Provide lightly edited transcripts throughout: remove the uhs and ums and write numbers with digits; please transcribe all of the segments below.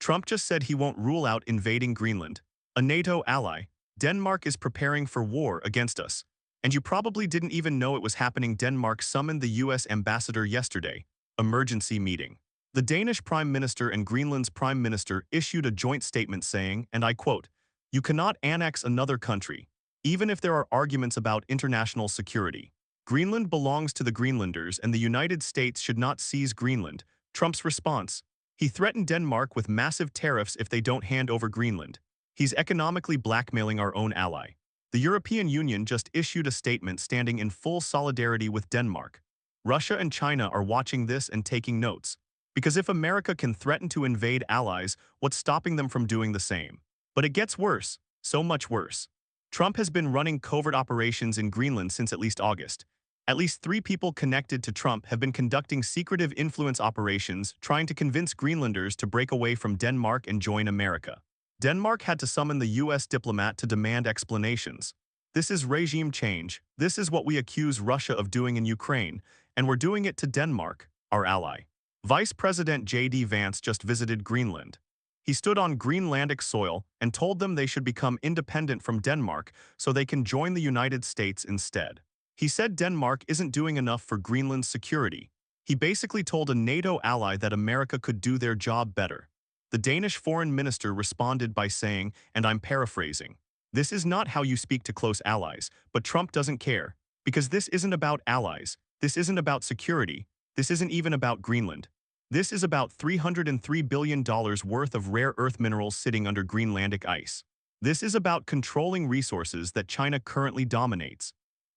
Trump just said he won't rule out invading Greenland. A NATO ally, Denmark is preparing for war against us. And you probably didn't even know it was happening. Denmark summoned the US ambassador yesterday. Emergency meeting. The Danish Prime Minister and Greenland's Prime Minister issued a joint statement saying, and I quote, "You cannot annex another country, even if there are arguments about international security. Greenland belongs to the Greenlanders and the United States should not seize Greenland." Trump's response. He threatened Denmark with massive tariffs if they don't hand over Greenland. He's economically blackmailing our own ally. The European Union just issued a statement standing in full solidarity with Denmark. Russia and China are watching this and taking notes. Because if America can threaten to invade allies, what's stopping them from doing the same? But it gets worse, so much worse. Trump has been running covert operations in Greenland since at least August. At least 3 people connected to Trump have been conducting secretive influence operations trying to convince Greenlanders to break away from Denmark and join America. Denmark had to summon the US diplomat to demand explanations. This is regime change. This is what we accuse Russia of doing in Ukraine, and we're doing it to Denmark, our ally. Vice President J.D. Vance just visited Greenland. He stood on Greenlandic soil and told them they should become independent from Denmark so they can join the United States instead. He said Denmark isn't doing enough for Greenland's security. He basically told a NATO ally that America could do their job better. The Danish foreign minister responded by saying, and I'm paraphrasing, "This is not how you speak to close allies, but Trump doesn't care, because this isn't about allies, this isn't about security, this isn't even about Greenland. This is about $303 billion worth of rare earth minerals sitting under Greenlandic ice. This is about controlling resources that China currently dominates.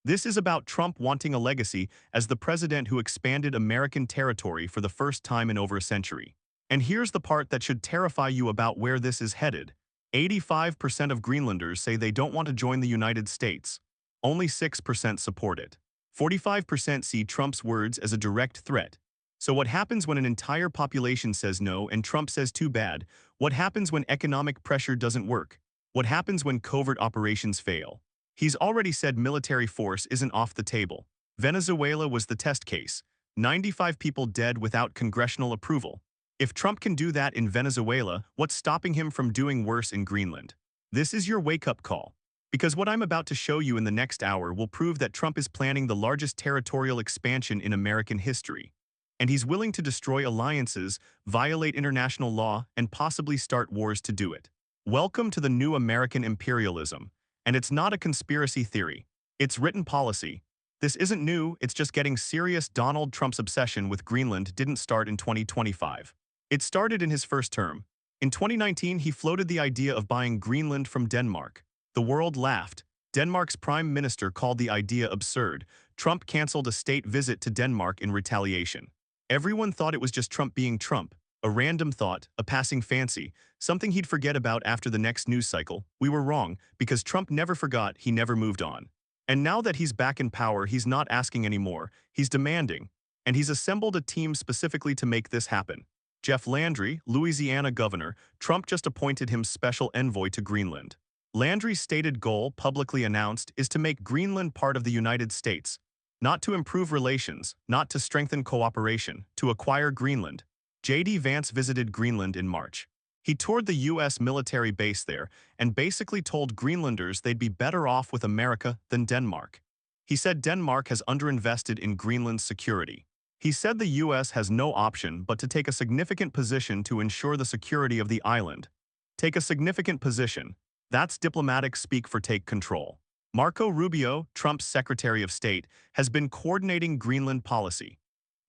This is about Trump wanting a legacy as the president who expanded American territory for the first time in over a century. And here's the part that should terrify you about where this is headed. 85% of Greenlanders say they don't want to join the United States. Only 6% support it. 45% see Trump's words as a direct threat. So what happens when an entire population says no and Trump says too bad? What happens when economic pressure doesn't work? What happens when covert operations fail? He's already said military force isn't off the table. Venezuela was the test case. 95 people dead without congressional approval. If Trump can do that in Venezuela, what's stopping him from doing worse in Greenland? This is your wake-up call. Because what I'm about to show you in the next hour will prove that Trump is planning the largest territorial expansion in American history. And he's willing to destroy alliances, violate international law, and possibly start wars to do it. Welcome to the new American imperialism. And it's not a conspiracy theory. It's written policy. This isn't new, it's just getting serious. Donald Trump's obsession with Greenland didn't start in 2025. It started in his first term. In 2019, he floated the idea of buying Greenland from Denmark. The world laughed. Denmark's prime minister called the idea absurd. Trump canceled a state visit to Denmark in retaliation. Everyone thought it was just Trump being Trump, a random thought, a passing fancy, something he'd forget about after the next news cycle. We were wrong, because Trump never forgot, he never moved on. And now that he's back in power, he's not asking anymore, he's demanding. And he's assembled a team specifically to make this happen. Jeffy Landry, Louisiana governor, Trump just appointed him special envoy to Greenland. Landry's stated goal, publicly announced, is to make Greenland part of the United States. Not to improve relations, not to strengthen cooperation, to acquire Greenland. J.D. Vance visited Greenland in March. He toured the U.S. military base there and basically told Greenlanders they'd be better off with America than Denmark. He said Denmark has underinvested in Greenland's security. He said the U.S. has no option but to take a significant position to ensure the security of the island. Take a significant position. That's diplomatic speak for take control. Marco Rubio, Trump's Secretary of State, has been coordinating Greenland policy.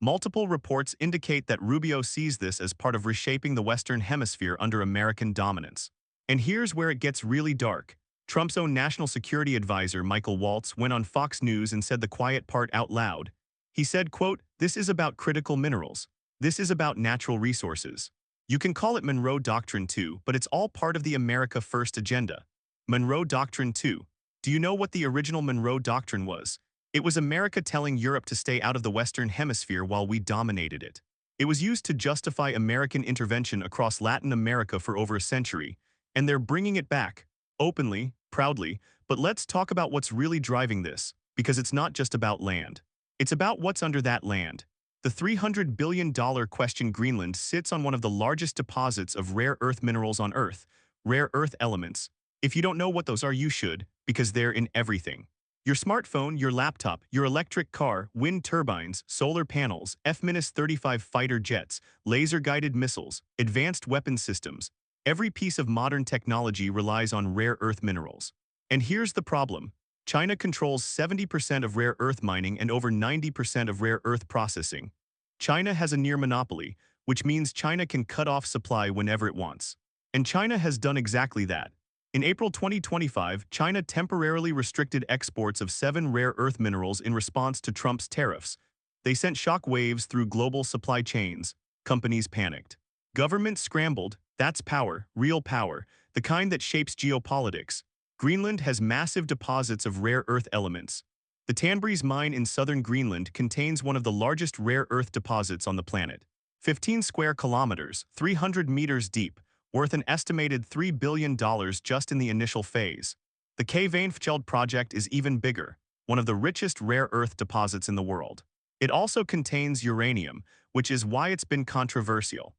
Multiple reports indicate that Rubio sees this as part of reshaping the Western Hemisphere under American dominance. And here's where it gets really dark. Trump's own national security advisor, Michael Waltz, went on Fox News and said the quiet part out loud. He said, quote, "This is about critical minerals. This is about natural resources. You can call it Monroe Doctrine 2, but it's all part of the America First agenda." Monroe Doctrine 2. Do you know what the original Monroe Doctrine was? It was America telling Europe to stay out of the Western Hemisphere while we dominated it. It was used to justify American intervention across Latin America for over a century, and they're bringing it back, openly, proudly. But let's talk about what's really driving this, because it's not just about land. It's about what's under that land. The $300 billion question. Greenland sits on one of the largest deposits of rare earth minerals on Earth, rare earth elements. If you don't know what those are, you should, because they're in everything. Your smartphone, your laptop, your electric car, wind turbines, solar panels, F-35 fighter jets, laser-guided missiles, advanced weapon systems. Every piece of modern technology relies on rare earth minerals. And here's the problem. China controls 70% of rare earth mining and over 90% of rare earth processing. China has a near monopoly, which means China can cut off supply whenever it wants. And China has done exactly that. In April 2025, China temporarily restricted exports of 7 rare earth minerals in response to Trump's tariffs. They sent shock waves through global supply chains. Companies panicked. Governments scrambled. That's power, real power, the kind that shapes geopolitics. Greenland has massive deposits of rare earth elements. The Tanbreez mine in southern Greenland contains one of the largest rare earth deposits on the planet. 15 square kilometers, 300 meters deep, worth an estimated $3 billion just in the initial phase. The Kvanefjeld project is even bigger, one of the richest rare earth deposits in the world. It also contains uranium, which is why it's been controversial.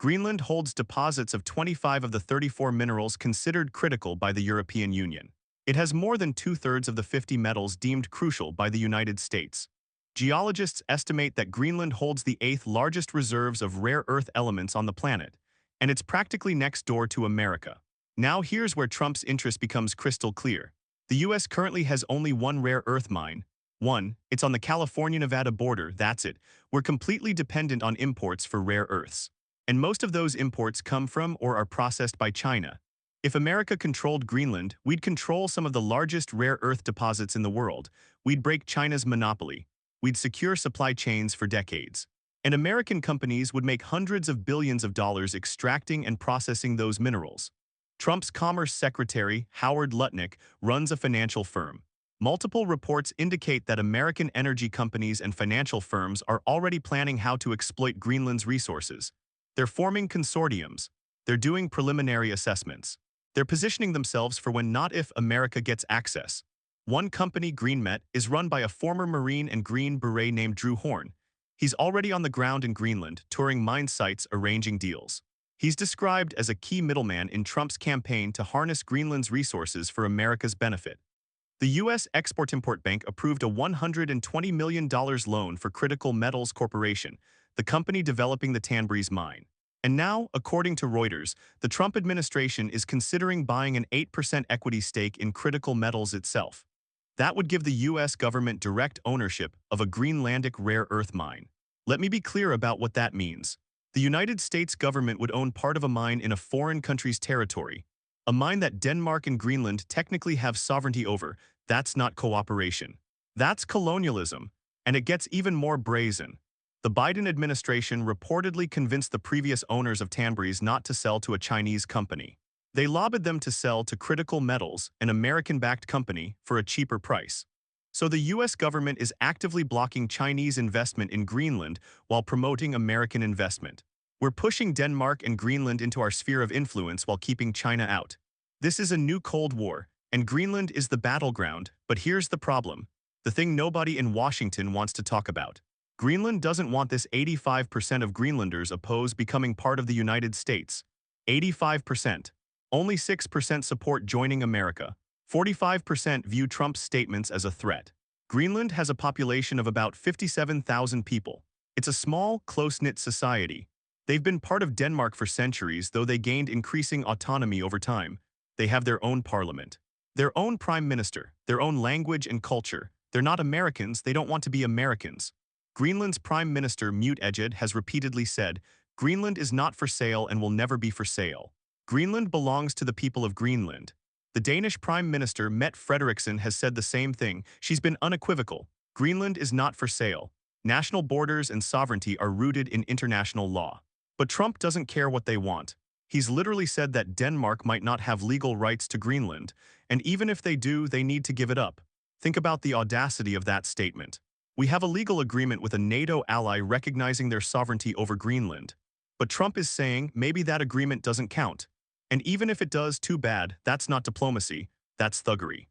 Greenland holds deposits of 25 of the 34 minerals considered critical by the European Union. It has more than 2/3 of the 50 metals deemed crucial by the United States. Geologists estimate that Greenland holds the 8th largest reserves of rare earth elements on the planet, and it's practically next door to America. Now here's where Trump's interest becomes crystal clear. The US currently has only one rare earth mine. One, it's on the California-Nevada border, that's it. We're completely dependent on imports for rare earths. And most of those imports come from or are processed by China. If America controlled Greenland, we'd control some of the largest rare earth deposits in the world. We'd break China's monopoly. We'd secure supply chains for decades. And American companies would make hundreds of billions of dollars extracting and processing those minerals. Trump's Commerce Secretary, Howard Lutnick, runs a financial firm. Multiple reports indicate that American energy companies and financial firms are already planning how to exploit Greenland's resources. They're forming consortiums. They're doing preliminary assessments. They're positioning themselves for when not if America gets access. One company, GreenMet, is run by a former Marine and Green Beret named Drew Horn. He's already on the ground in Greenland, touring mine sites, arranging deals. He's described as a key middleman in Trump's campaign to harness Greenland's resources for America's benefit. The U.S. Export-Import Bank approved a $120 million loan for Critical Metals Corporation, the company developing the Tanbreez mine. And now, according to Reuters, the Trump administration is considering buying an 8% equity stake in Critical Metals itself. That would give the U.S. government direct ownership of a Greenlandic rare earth mine. Let me be clear about what that means. The United States government would own part of a mine in a foreign country's territory, a mine that Denmark and Greenland technically have sovereignty over. That's not cooperation. That's colonialism, and it gets even more brazen. The Biden administration reportedly convinced the previous owners of Tanbreez not to sell to a Chinese company. They lobbied them to sell to Critical Metals, an American-backed company, for a cheaper price. So the U.S. government is actively blocking Chinese investment in Greenland while promoting American investment. We're pushing Denmark and Greenland into our sphere of influence while keeping China out. This is a new Cold War, and Greenland is the battleground, but here's the problem. The thing nobody in Washington wants to talk about. Greenland doesn't want this. 85% of Greenlanders oppose becoming part of the United States. 85%. Only 6% support joining America. 45% view Trump's statements as a threat. Greenland has a population of about 57,000 people. It's a small, close-knit society. They've been part of Denmark for centuries, though they gained increasing autonomy over time. They have their own parliament, their own prime minister, their own language and culture. They're not Americans, they don't want to be Americans. Greenland's Prime Minister Mute Ejed has repeatedly said, Greenland is not for sale and will never be for sale. Greenland belongs to the people of Greenland. The Danish Prime Minister Mette Frederiksen has said the same thing. She's been unequivocal. Greenland is not for sale. National borders and sovereignty are rooted in international law. But Trump doesn't care what they want. He's literally said that Denmark might not have legal rights to Greenland, and even if they do, they need to give it up. Think about the audacity of that statement. We have a legal agreement with a NATO ally recognizing their sovereignty over Greenland. But Trump is saying maybe that agreement doesn't count. And even if it does, too bad, that's not diplomacy, that's thuggery.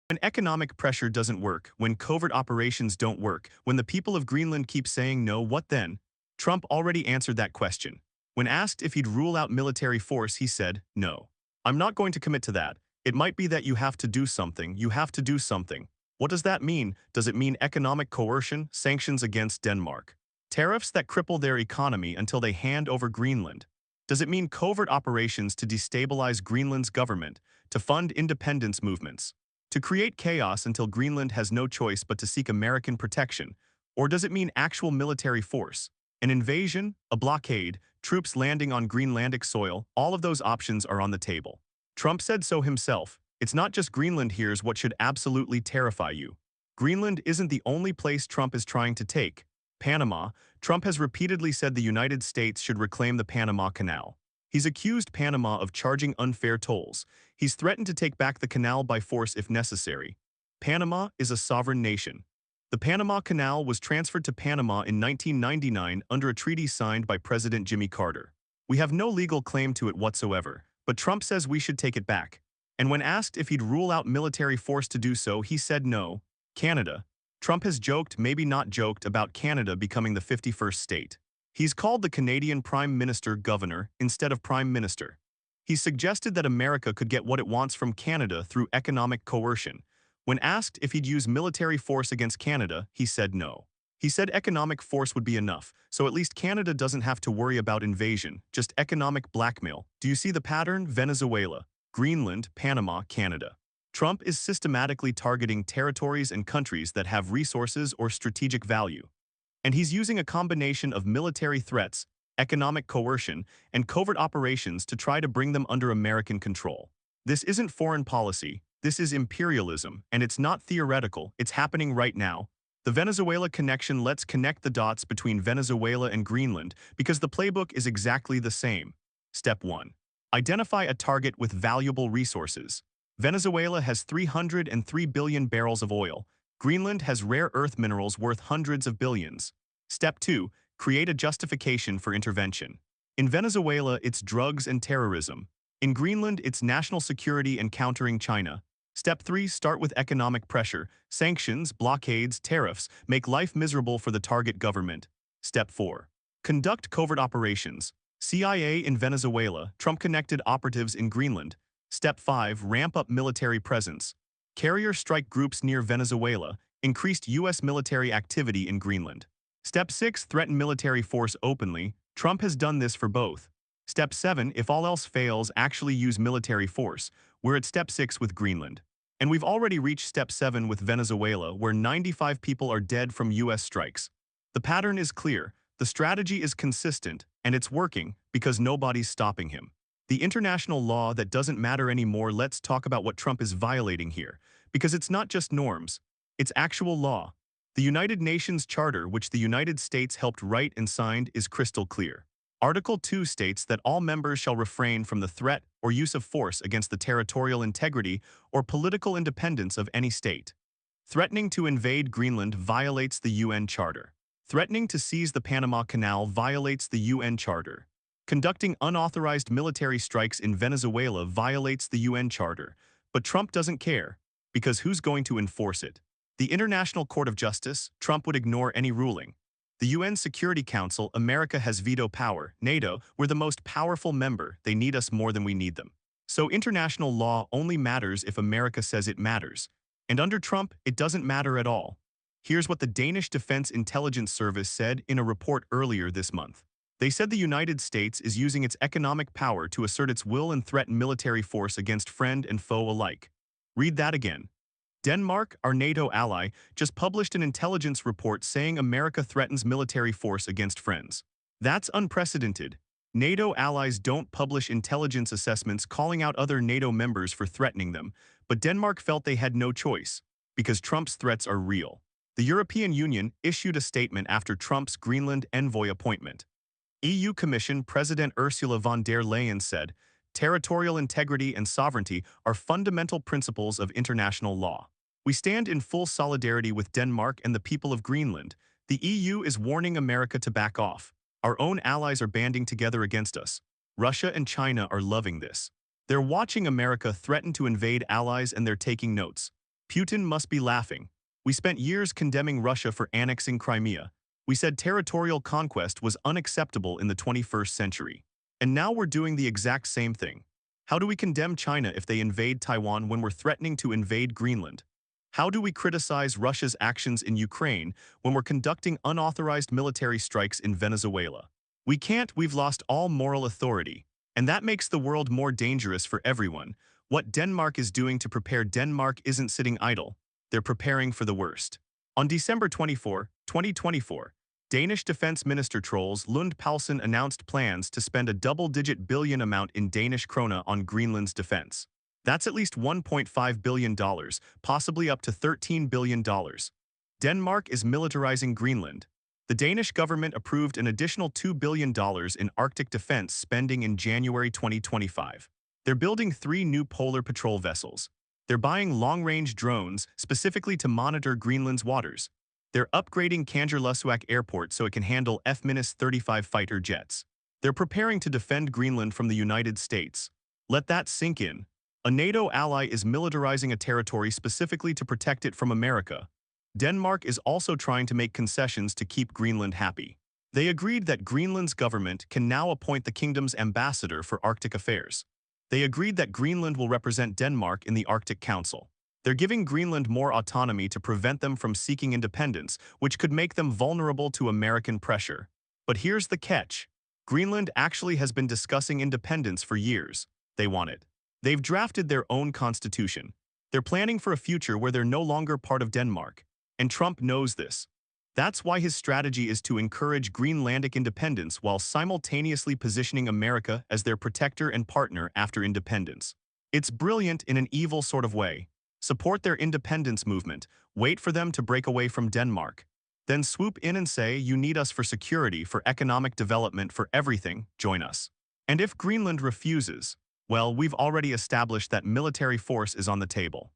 When economic pressure doesn't work, when covert operations don't work, when the people of Greenland keep saying no, what then? Trump already answered that question. When asked if he'd rule out military force, he said, no. I'm not going to commit to that. It might be that you have to do something, you have to do something. What does that mean? Does it mean economic coercion, sanctions against Denmark? Tariffs that cripple their economy until they hand over Greenland? Does it mean covert operations to destabilize Greenland's government, to fund independence movements? To create chaos until Greenland has no choice but to seek American protection? Or does it mean actual military force? An invasion, a blockade, troops landing on Greenlandic soil, all of those options are on the table. Trump said so himself. It's not just Greenland here's what should absolutely terrify you. Greenland isn't the only place Trump is trying to take. Panama, Trump has repeatedly said the United States should reclaim the Panama Canal. He's accused Panama of charging unfair tolls. He's threatened to take back the canal by force if necessary. Panama is a sovereign nation. The Panama Canal was transferred to Panama in 1999 under a treaty signed by President Jimmy Carter. We have no legal claim to it whatsoever, but Trump says we should take it back. And when asked if he'd rule out military force to do so, he said no. Canada. Trump has joked, maybe not joked, about Canada becoming the 51st state. He's called the Canadian Prime Minister governor instead of Prime Minister. He's suggested that America could get what it wants from Canada through economic coercion. When asked if he'd use military force against Canada, he said no. He said economic force would be enough, so at least Canada doesn't have to worry about invasion, just economic blackmail. Do you see the pattern? Venezuela, Greenland, Panama, Canada. Trump is systematically targeting territories and countries that have resources or strategic value. And he's using a combination of military threats, economic coercion, and covert operations to try to bring them under American control. This isn't foreign policy, this is imperialism, and it's not theoretical, it's happening right now. The Venezuela connection. Let's connect the dots between Venezuela and Greenland because the playbook is exactly the same. Step 1. Identify a target with valuable resources. Venezuela has 303 billion barrels of oil. Greenland has rare earth minerals worth hundreds of billions. Step 2. Create a justification for intervention. In Venezuela, it's drugs and terrorism. In Greenland, it's national security and countering China. Step 3. Start with economic pressure. Sanctions, blockades, tariffs make life miserable for the target government. Step 4. Conduct covert operations. CIA in Venezuela, Trump-connected operatives in Greenland. Step 5. Ramp up military presence. Carrier strike groups near Venezuela, increased U.S. military activity in Greenland. Step 6. Threaten military force openly. Trump has done this for both. Step 7. If all else fails, actually use military force. We're at Step 6 with Greenland. And we've already reached Step 7 with Venezuela, where 95 people are dead from U.S. strikes. The pattern is clear, the strategy is consistent, and it's working because nobody's stopping him. The international law that doesn't matter anymore. Let's talk about what Trump is violating here, because it's not just norms, it's actual law. The United Nations Charter, which the United States helped write and signed, is crystal clear. Article 2 states that all members shall refrain from the threat or use of force against the territorial integrity or political independence of any state. Threatening to invade Greenland violates the UN Charter. Threatening to seize the Panama Canal violates the UN Charter. Conducting unauthorized military strikes in Venezuela violates the UN Charter. But Trump doesn't care, because who's going to enforce it? The International Court of Justice. Trump would ignore any ruling. The UN Security Council. America has veto power. NATO. We're the most powerful member. They need us more than we need them. So international law only matters if America says it matters. And under Trump, it doesn't matter at all. Here's what the Danish Defense Intelligence Service said in a report earlier this month. They said the United States is using its economic power to assert its will and threaten military force against friend and foe alike. Read that again. Denmark, our NATO ally, just published an intelligence report saying America threatens military force against friends. That's unprecedented. NATO allies don't publish intelligence assessments calling out other NATO members for threatening them, but Denmark felt they had no choice, because Trump's threats are real. The European Union issued a statement after Trump's Greenland envoy appointment. EU Commission President Ursula von der Leyen said, "Territorial integrity and sovereignty are fundamental principles of international law. We stand in full solidarity with Denmark and the people of Greenland. The EU is warning America to back off. Our own allies are banding together against us. Russia and China are loving this. They're watching America threaten to invade allies and they're taking notes. Putin must be laughing. We spent years condemning Russia for annexing Crimea. We said territorial conquest was unacceptable in the 21st century. And now we're doing the exact same thing. How do we condemn China if they invade Taiwan when we're threatening to invade Greenland? How do we criticize Russia's actions in Ukraine when we're conducting unauthorized military strikes in Venezuela? We can't, we've lost all moral authority. And that makes the world more dangerous for everyone. What Denmark is doing to prepare Denmark isn't sitting idle. They're preparing for the worst. On December 24, 2024, Danish Defense Minister Troels Lund Poulsen announced plans to spend a double-digit billion amount in Danish krone on Greenland's defense. That's at least $1.5 billion, possibly up to $13 billion. Denmark is militarizing Greenland. The Danish government approved an additional $2 billion in Arctic defense spending in January 2025. They're building 3 new polar patrol vessels. They're buying long-range drones specifically to monitor Greenland's waters. They're upgrading Kangerlussuaq Airport so it can handle F-35 fighter jets. They're preparing to defend Greenland from the United States. Let that sink in. A NATO ally is militarizing a territory specifically to protect it from America. Denmark is also trying to make concessions to keep Greenland happy. They agreed that Greenland's government can now appoint the kingdom's ambassador for Arctic affairs. They agreed that Greenland will represent Denmark in the Arctic Council. They're giving Greenland more autonomy to prevent them from seeking independence, which could make them vulnerable to American pressure. But here's the catch. Greenland actually has been discussing independence for years. They want it. They've drafted their own constitution. They're planning for a future where they're no longer part of Denmark. And Trump knows this. That's why his strategy is to encourage Greenlandic independence while simultaneously positioning America as their protector and partner after independence. It's brilliant in an evil sort of way. Support their independence movement, wait for them to break away from Denmark. Then swoop in and say, you need us for security, for economic development, for everything, join us. And if Greenland refuses, well, we've already established that military force is on the table.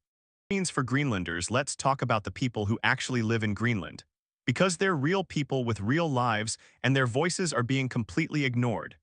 Means for Greenlanders, let's talk about the people who actually live in Greenland. Because they're real people with real lives and their voices are being completely ignored.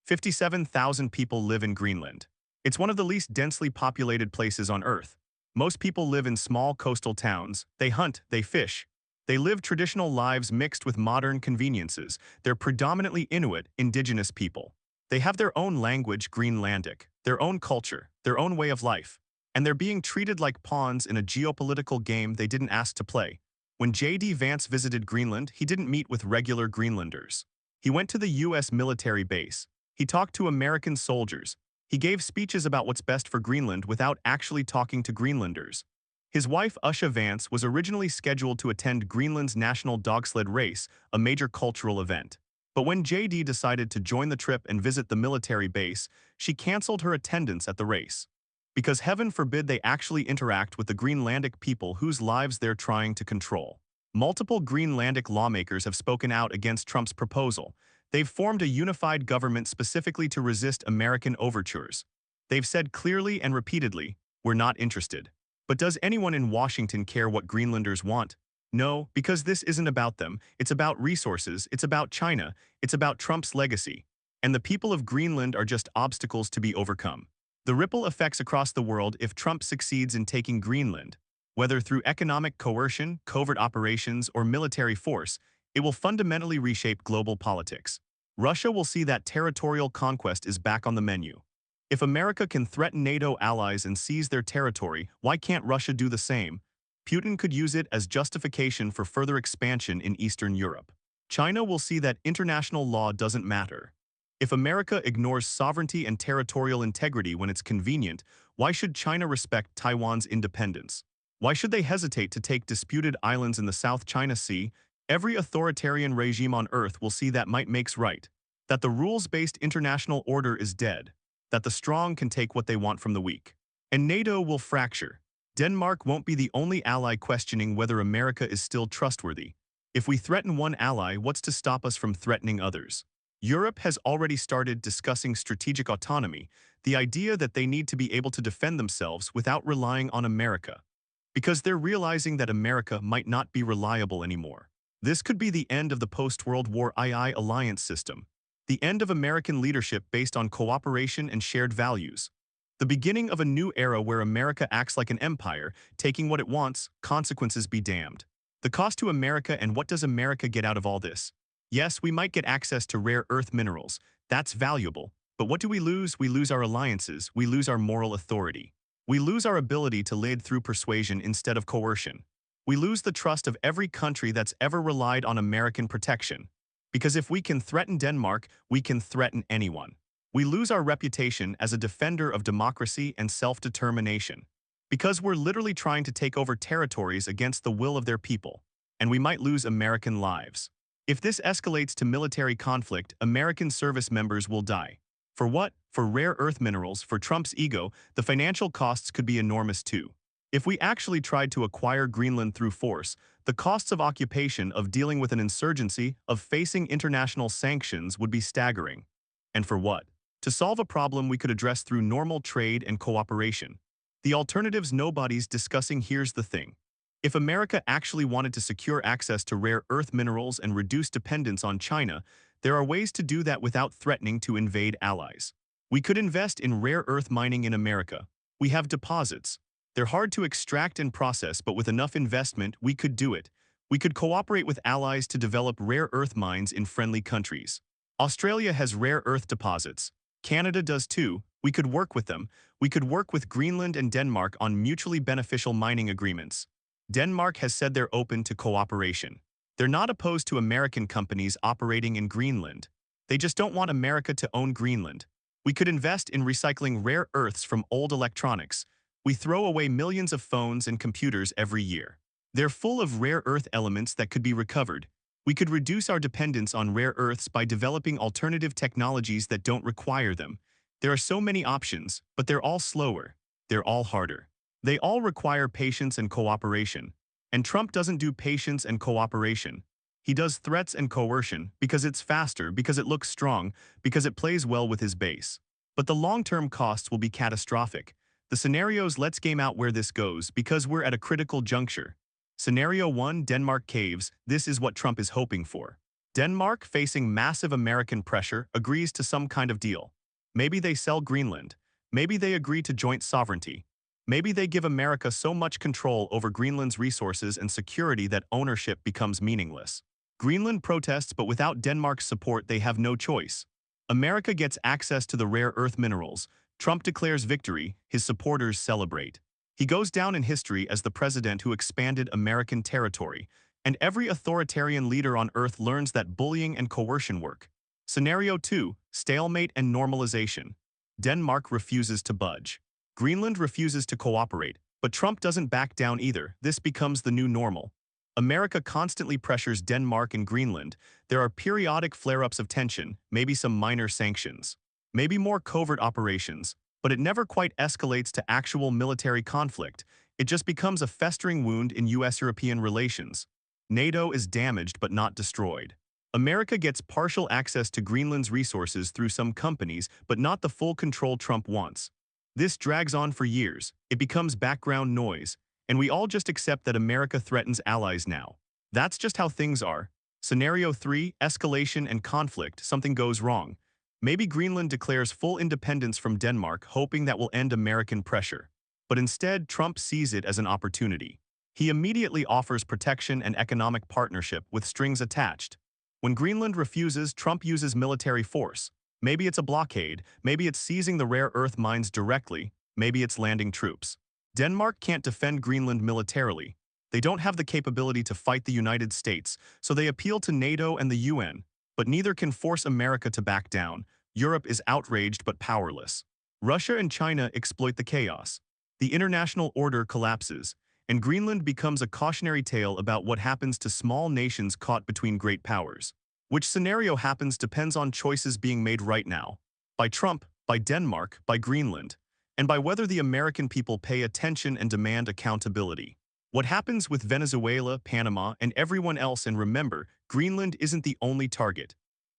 57,000 people live in Greenland. It's one of the least densely populated places on Earth. Most people live in small coastal towns. They hunt, they fish. They live traditional lives mixed with modern conveniences. They're predominantly Inuit, indigenous people. They have their own language, Greenlandic, their own culture, their own way of life. And they're being treated like pawns in a geopolitical game they didn't ask to play. When J.D. Vance visited Greenland, he didn't meet with regular Greenlanders. He went to the U.S. military base. He talked to American soldiers. He gave speeches about what's best for Greenland without actually talking to Greenlanders. His wife, Usha Vance, was originally scheduled to attend Greenland's national dogsled race, a major cultural event. But when J.D. decided to join the trip and visit the military base, she canceled her attendance at the race. Because heaven forbid they actually interact with the Greenlandic people whose lives they're trying to control. Multiple Greenlandic lawmakers have spoken out against Trump's proposal. They've formed a unified government specifically to resist American overtures. They've said clearly and repeatedly, we're not interested. But does anyone in Washington care what Greenlanders want? No, because this isn't about them. It's about resources, it's about China, it's about Trump's legacy. And the people of Greenland are just obstacles to be overcome. The ripple effects across the world if Trump succeeds in taking Greenland, whether through economic coercion, covert operations, or military force, it will fundamentally reshape global politics. Russia will see that territorial conquest is back on the menu. If America can threaten NATO allies and seize their territory, why can't Russia do the same? Putin could use it as justification for further expansion in Eastern Europe. China will see that international law doesn't matter. If America ignores sovereignty and territorial integrity when it's convenient, why should China respect Taiwan's independence? Why should they hesitate to take disputed islands in the South China Sea? Every authoritarian regime on Earth will see that might makes right, that the rules-based international order is dead, that the strong can take what they want from the weak. And NATO will fracture. Denmark won't be the only ally questioning whether America is still trustworthy. If we threaten one ally, what's to stop us from threatening others? Europe has already started discussing strategic autonomy, the idea that they need to be able to defend themselves without relying on America. Because they're realizing that America might not be reliable anymore. This could be the end of the post-World War II alliance system, the end of American leadership based on cooperation and shared values. The beginning of a new era where America acts like an empire, taking what it wants, consequences be damned. The cost to America, and what does America get out of all this? Yes, we might get access to rare earth minerals. That's valuable. But what do we lose? We lose our alliances. We lose our moral authority. We lose our ability to lead through persuasion instead of coercion. We lose the trust of every country that's ever relied on American protection. Because if we can threaten Denmark, we can threaten anyone. We lose our reputation as a defender of democracy and self-determination. Because we're literally trying to take over territories against the will of their people. And we might lose American lives. If this escalates to military conflict, American service members will die. For what? For rare earth minerals, for Trump's ego, the financial costs could be enormous too. If we actually tried to acquire Greenland through force, the costs of occupation, of dealing with an insurgency, of facing international sanctions would be staggering. And for what? To solve a problem we could address through normal trade and cooperation. The alternatives nobody's discussing. Here's the thing. If America actually wanted to secure access to rare earth minerals and reduce dependence on China, there are ways to do that without threatening to invade allies. We could invest in rare earth mining in America. We have deposits. They're hard to extract and process, but with enough investment, we could do it. We could cooperate with allies to develop rare earth mines in friendly countries. Australia has rare earth deposits. Canada does too. We could work with them. We could work with Greenland and Denmark on mutually beneficial mining agreements. Denmark has said they're open to cooperation. They're not opposed to American companies operating in Greenland. They just don't want America to own Greenland. We could invest in recycling rare earths from old electronics. We throw away millions of phones and computers every year. They're full of rare earth elements that could be recovered. We could reduce our dependence on rare earths by developing alternative technologies that don't require them. There are so many options, but they're all slower. They're all harder. They all require patience and cooperation. And Trump doesn't do patience and cooperation. He does threats and coercion because it's faster, because it looks strong, because it plays well with his base. But the long-term costs will be catastrophic. The scenarios, let's game out where this goes, because we're at a critical juncture. Scenario 1, Denmark caves. This is what Trump is hoping for. Denmark, facing massive American pressure, agrees to some kind of deal. Maybe they sell Greenland. Maybe they agree to joint sovereignty. Maybe they give America so much control over Greenland's resources and security that ownership becomes meaningless. Greenland protests, but without Denmark's support, they have no choice. America gets access to the rare earth minerals. Trump declares victory. His supporters celebrate. He goes down in history as the president who expanded American territory, and every authoritarian leader on earth learns that bullying and coercion work. Scenario 2, stalemate and normalization. Denmark refuses to budge. Greenland refuses to cooperate, but Trump doesn't back down either. This becomes the new normal. America constantly pressures Denmark and Greenland. There are periodic flare-ups of tension, maybe some minor sanctions, maybe more covert operations, but it never quite escalates to actual military conflict. It just becomes a festering wound in US-European relations. NATO is damaged but not destroyed. America gets partial access to Greenland's resources through some companies, but not the full control Trump wants. This drags on for years. It becomes background noise, and we all just accept that America threatens allies now. That's just how things are. Scenario 3, escalation and conflict. Something goes wrong. Maybe Greenland declares full independence from Denmark, hoping that will end American pressure. But instead, Trump sees it as an opportunity. He immediately offers protection and economic partnership with strings attached. When Greenland refuses, Trump uses military force. Maybe it's a blockade, maybe it's seizing the rare earth mines directly, maybe it's landing troops. Denmark can't defend Greenland militarily. They don't have the capability to fight the United States, so they appeal to NATO and the UN. But neither can force America to back down. Europe is outraged but powerless. Russia and China exploit the chaos. The international order collapses, and Greenland becomes a cautionary tale about what happens to small nations caught between great powers. Which scenario happens depends on choices being made right now. By Trump, by Denmark, by Greenland, and by whether the American people pay attention and demand accountability. What happens with Venezuela, Panama, and everyone else, and remember, Greenland isn't the only target.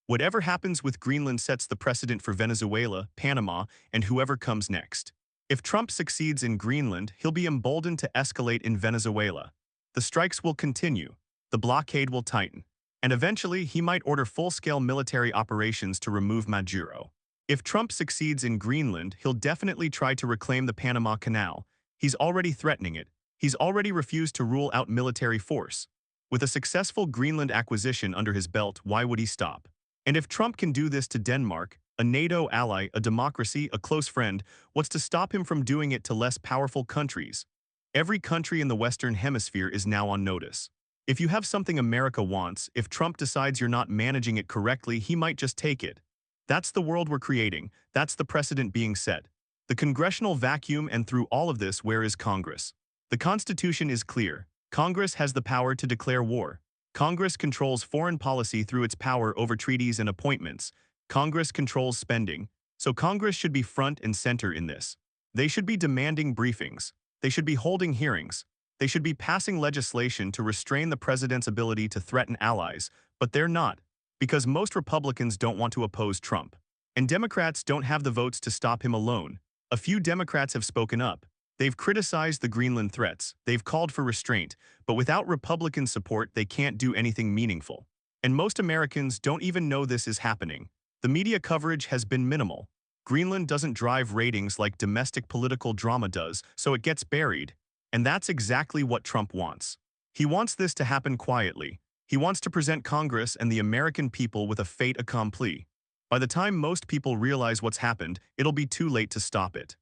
Whatever happens with Greenland sets the precedent for Venezuela, Panama, and whoever comes next. If Trump succeeds in Greenland, he'll be emboldened to escalate in Venezuela. The strikes will continue, the blockade will tighten, and eventually he might order full-scale military operations to remove Maduro. If Trump succeeds in Greenland, he'll definitely try to reclaim the Panama Canal. He's already threatening it. He's already refused to rule out military force. With a successful Greenland acquisition under his belt, why would he stop? And if Trump can do this to Denmark, a NATO ally, a democracy, a close friend, what's to stop him from doing it to less powerful countries? Every country in the Western Hemisphere is now on notice. If you have something America wants, if Trump decides you're not managing it correctly, he might just take it. That's the world we're creating. That's the precedent being set. The congressional vacuum, and through all of this, where is Congress? The Constitution is clear. Congress has the power to declare war. Congress controls foreign policy through its power over treaties and appointments. Congress controls spending. So Congress should be front and center in this. They should be demanding briefings. They should be holding hearings. They should be passing legislation to restrain the president's ability to threaten allies, but they're not, because most Republicans don't want to oppose Trump. And Democrats don't have the votes to stop him alone. A few Democrats have spoken up. They've criticized the Greenland threats. They've called for restraint, but without Republican support, they can't do anything meaningful. And most Americans don't even know this is happening. The media coverage has been minimal. Greenland doesn't drive ratings like domestic political drama does, so it gets buried. And that's exactly what Trump wants. He wants this to happen quietly. He wants to present Congress and the American people with a fait accompli. By the time most people realize what's happened, it'll be too late to stop it.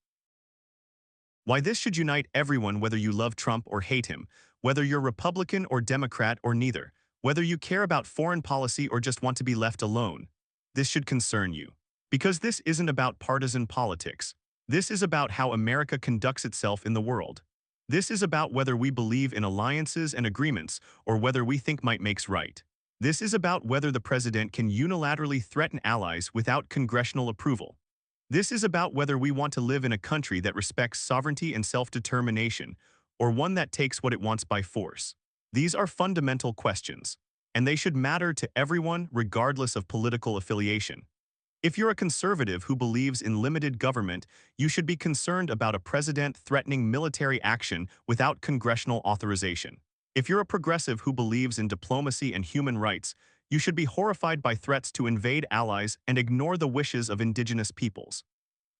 Why this should unite everyone, whether you love Trump or hate him, whether you're Republican or Democrat or neither, whether you care about foreign policy or just want to be left alone. This should concern you. Because this isn't about partisan politics. This is about how America conducts itself in the world. This is about whether we believe in alliances and agreements or whether we think might makes right. This is about whether the president can unilaterally threaten allies without congressional approval. This is about whether we want to live in a country that respects sovereignty and self-determination, or one that takes what it wants by force. These are fundamental questions, and they should matter to everyone regardless of political affiliation. If you're a conservative who believes in limited government, you should be concerned about a president threatening military action without congressional authorization. If you're a progressive who believes in diplomacy and human rights, you should be horrified by threats to invade allies and ignore the wishes of indigenous peoples.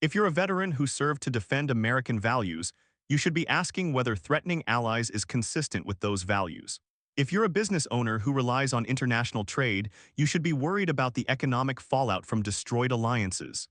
If you're a veteran who served to defend American values, you should be asking whether threatening allies is consistent with those values. If you're a business owner who relies on international trade, you should be worried about the economic fallout from destroyed alliances.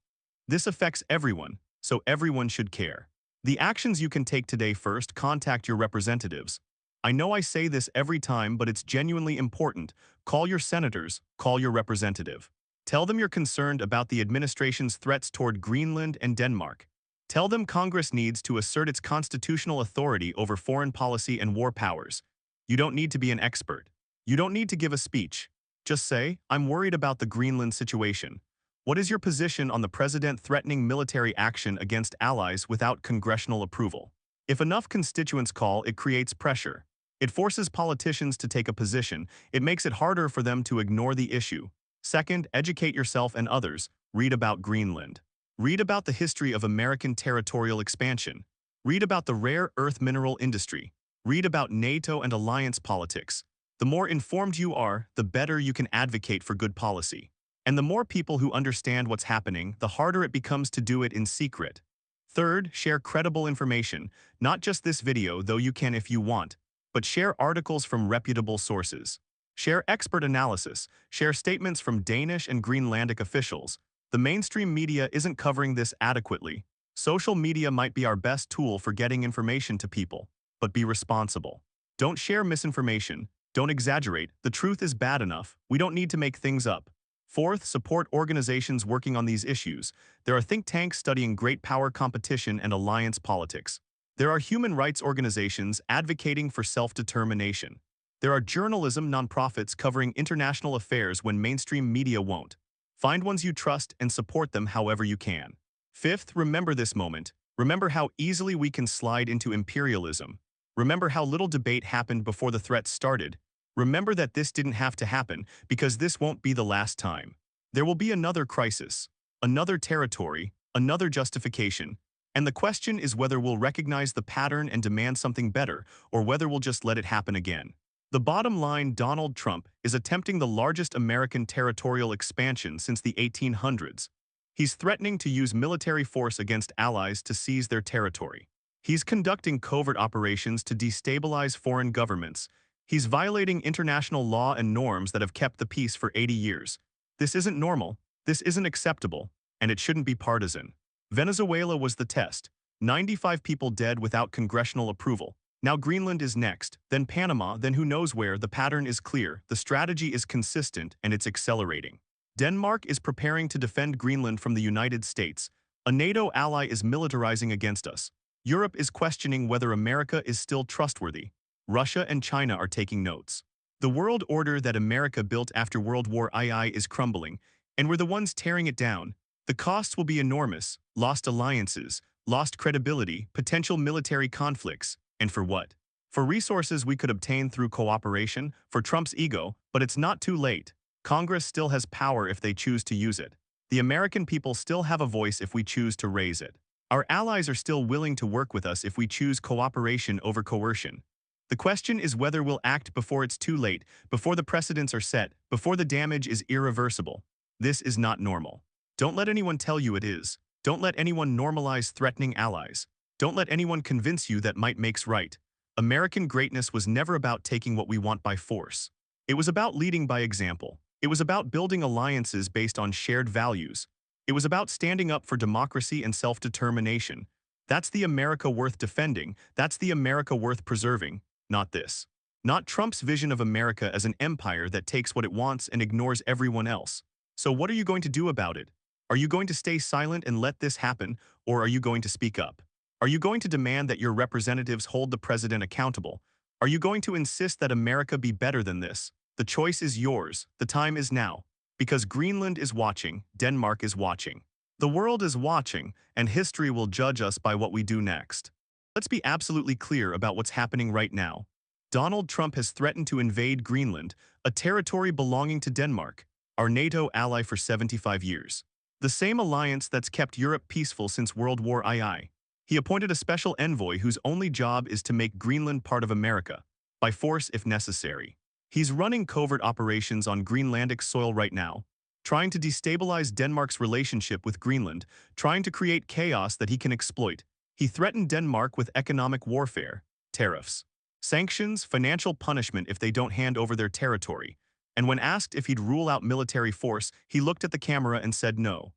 This affects everyone, so everyone should care. The actions you can take today: first, contact your representatives. I know I say this every time, but it's genuinely important. Call your senators, call your representative. Tell them you're concerned about the administration's threats toward Greenland and Denmark. Tell them Congress needs to assert its constitutional authority over foreign policy and war powers. You don't need to be an expert. You don't need to give a speech. Just say, I'm worried about the Greenland situation. What is your position on the president threatening military action against allies without congressional approval? If enough constituents call, it creates pressure. It forces politicians to take a position. It makes it harder for them to ignore the issue. Second, educate yourself and others. Read about Greenland. Read about the history of American territorial expansion. Read about the rare earth mineral industry. Read about NATO and alliance politics. The more informed you are, the better you can advocate for good policy. And the more people who understand what's happening, the harder it becomes to do it in secret. Third, share credible information. Not just this video, though you can if you want, but share articles from reputable sources. Share expert analysis. Share statements from Danish and Greenlandic officials. The mainstream media isn't covering this adequately. Social media might be our best tool for getting information to people, but be responsible. Don't share misinformation. Don't exaggerate. The truth is bad enough. We don't need to make things up. Fourth, support organizations working on these issues. There are think tanks studying great power competition and alliance politics. There are human rights organizations advocating for self-determination. There are journalism nonprofits covering international affairs when mainstream media won't. Find ones you trust and support them however you can. Fifth, remember this moment. Remember how easily we can slide into imperialism. Remember how little debate happened before the threats started. Remember that this didn't have to happen, because this won't be the last time. There will be another crisis, another territory, another justification. And the question is whether we'll recognize the pattern and demand something better, or whether we'll just let it happen again. The bottom line: Donald Trump is attempting the largest American territorial expansion since the 1800s. He's threatening to use military force against allies to seize their territory. He's conducting covert operations to destabilize foreign governments. He's violating international law and norms that have kept the peace for 80 years. This isn't normal, this isn't acceptable, and it shouldn't be partisan. Venezuela was the test. 95 people dead without congressional approval. Now Greenland is next, then Panama, then who knows where. The pattern is clear, the strategy is consistent, and it's accelerating. Denmark is preparing to defend Greenland from the United States. A NATO ally is militarizing against us. Europe is questioning whether America is still trustworthy. Russia and China are taking notes. The world order that America built after World War II is crumbling, and we're the ones tearing it down. The costs will be enormous: lost alliances, lost credibility, potential military conflicts. And for what? For resources we could obtain through cooperation, for Trump's ego, but it's not too late. Congress still has power if they choose to use it. The American people still have a voice if we choose to raise it. Our allies are still willing to work with us if we choose cooperation over coercion. The question is whether we'll act before it's too late, before the precedents are set, before the damage is irreversible. This is not normal. Don't let anyone tell you it is. Don't let anyone normalize threatening allies. Don't let anyone convince you that might makes right. American greatness was never about taking what we want by force. It was about leading by example. It was about building alliances based on shared values. It was about standing up for democracy and self-determination. That's the America worth defending. That's the America worth preserving. Not this. Not Trump's vision of America as an empire that takes what it wants and ignores everyone else. So what are you going to do about it? Are you going to stay silent and let this happen, or are you going to speak up? Are you going to demand that your representatives hold the president accountable? Are you going to insist that America be better than this? The choice is yours. The time is now. Because Greenland is watching, Denmark is watching. The world is watching, and history will judge us by what we do next. Let's be absolutely clear about what's happening right now. Donald Trump has threatened to invade Greenland, a territory belonging to Denmark, our NATO ally for 75 years. The same alliance that's kept Europe peaceful since World War II. He appointed a special envoy whose only job is to make Greenland part of America, by force if necessary. He's running covert operations on Greenlandic soil right now, trying to destabilize Denmark's relationship with Greenland, trying to create chaos that he can exploit. He threatened Denmark with economic warfare, tariffs, sanctions, financial punishment if they don't hand over their territory. And when asked if he'd rule out military force, he looked at the camera and said no.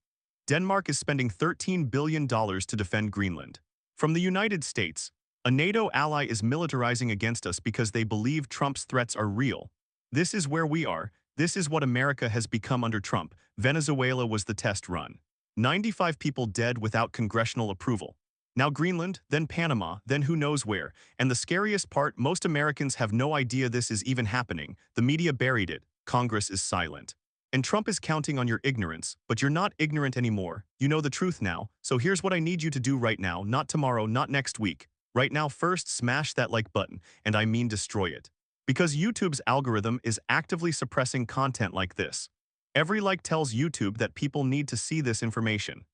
Denmark is spending $13 billion to defend Greenland. From the United States, a NATO ally is militarizing against us because they believe Trump's threats are real. This is where we are. This is what America has become under Trump. Venezuela was the test run. 95 people dead without congressional approval. Now Greenland, then Panama, then who knows where. And the scariest part, most Americans have no idea this is even happening. The media buried it. Congress is silent. And Trump is counting on your ignorance, but you're not ignorant anymore. You know the truth now. So here's what I need you to do right now, not tomorrow, not next week. Right now, first smash that like button, and I mean destroy it. Because YouTube's algorithm is actively suppressing content like this. Every like tells YouTube that people need to see this information.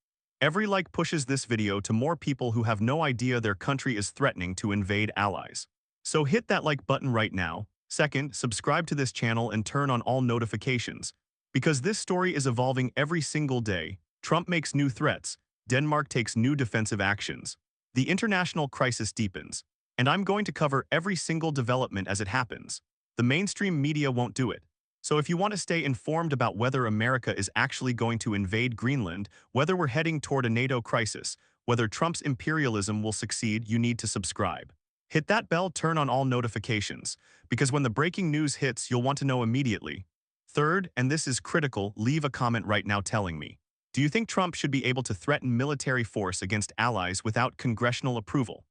Every like pushes this video to more people who have no idea their country is threatening to invade allies. So hit that like button right now. Second, subscribe to this channel and turn on all notifications. Because this story is evolving every single day. Trump makes new threats. Denmark takes new defensive actions. The international crisis deepens. And I'm going to cover every single development as it happens. The mainstream media won't do it. So if you want to stay informed about whether America is actually going to invade Greenland, whether we're heading toward a NATO crisis, whether Trump's imperialism will succeed, you need to subscribe. Hit that bell, turn on all notifications, because when the breaking news hits, you'll want to know immediately. Third, and this is critical, leave a comment right now telling me, do you think Trump should be able to threaten military force against allies without congressional approval?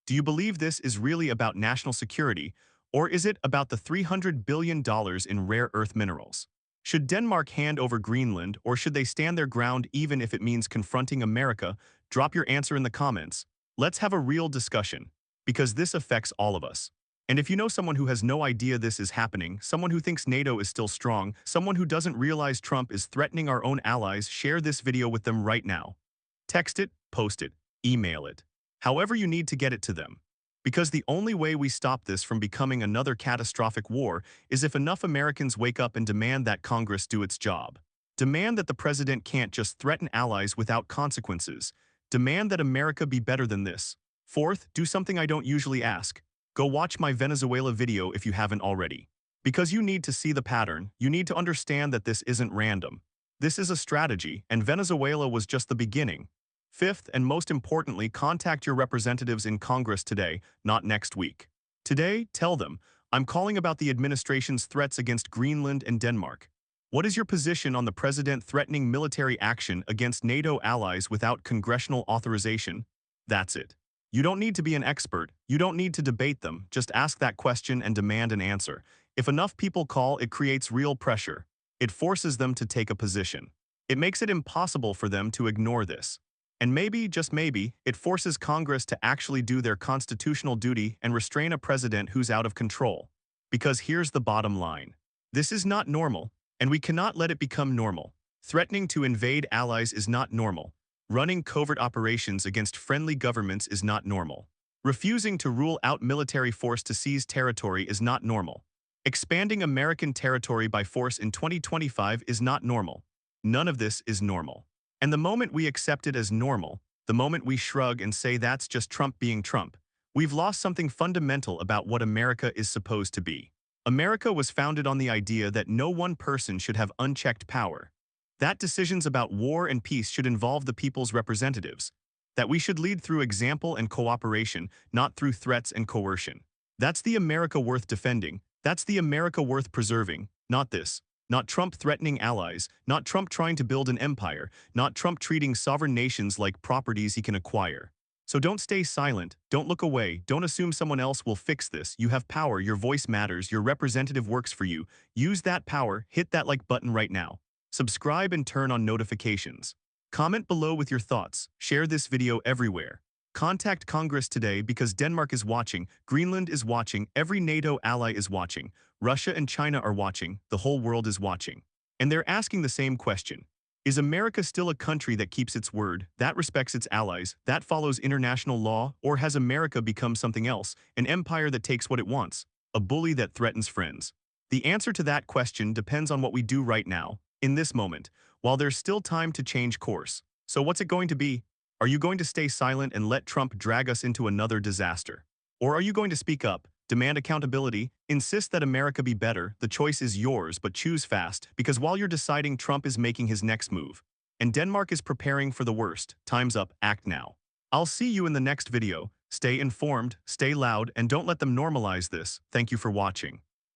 Do you believe this is really about national security, or is it about the $300 billion in rare earth minerals? Should Denmark hand over Greenland, or should they stand their ground even if it means confronting America? Drop your answer in the comments. Let's have a real discussion, because this affects all of us. And if you know someone who has no idea this is happening, someone who thinks NATO is still strong, someone who doesn't realize Trump is threatening our own allies, share this video with them right now. Text it, post it, email it. However you need to get it to them. Because the only way we stop this from becoming another catastrophic war is if enough Americans wake up and demand that Congress do its job. Demand that the president can't just threaten allies without consequences. Demand that America be better than this. Fourth, do something I don't usually ask. Go watch my Venezuela video if you haven't already. Because you need to see the pattern, you need to understand that this isn't random. This is a strategy, and Venezuela was just the beginning. Fifth, and most importantly, contact your representatives in Congress today, not next week. Today, tell them, I'm calling about the administration's threats against Greenland and Denmark. What is your position on the president threatening military action against NATO allies without congressional authorization? That's it. You don't need to be an expert, you don't need to debate them, just ask that question and demand an answer. If enough people call, it creates real pressure. It forces them to take a position. It makes it impossible for them to ignore this. And maybe, just maybe, it forces Congress to actually do their constitutional duty and restrain a president who's out of control. Because here's the bottom line. This is not normal, and we cannot let it become normal. Threatening to invade allies is not normal. Running covert operations against friendly governments is not normal. Refusing to rule out military force to seize territory is not normal. Expanding American territory by force in 2025 is not normal. None of this is normal. And the moment we accept it as normal, the moment we shrug and say that's just Trump being Trump, we've lost something fundamental about what America is supposed to be. America was founded on the idea that no one person should have unchecked power. That decisions about war and peace should involve the people's representatives. That we should lead through example and cooperation, not through threats and coercion. That's the America worth defending. That's the America worth preserving, not this. Not Trump threatening allies, not Trump trying to build an empire, not Trump treating sovereign nations like properties he can acquire. So don't stay silent, don't look away, don't assume someone else will fix this. You have power, your voice matters, your representative works for you. Use that power, hit that like button right now. Subscribe and turn on notifications. Comment below with your thoughts, share this video everywhere. Contact Congress today because Denmark is watching, Greenland is watching, every NATO ally is watching, Russia and China are watching, the whole world is watching. And they're asking the same question. Is America still a country that keeps its word, that respects its allies, that follows international law, or has America become something else, an empire that takes what it wants, a bully that threatens friends? The answer to that question depends on what we do right now, in this moment, while there's still time to change course. So what's it going to be? Are you going to stay silent and let Trump drag us into another disaster? Or are you going to speak up, demand accountability, insist that America be better? The choice is yours, but choose fast, because while you're deciding, Trump is making his next move. And Denmark is preparing for the worst. Time's up, act now. I'll see you in the next video. Stay informed, stay loud, and don't let them normalize this. Thank you for watching.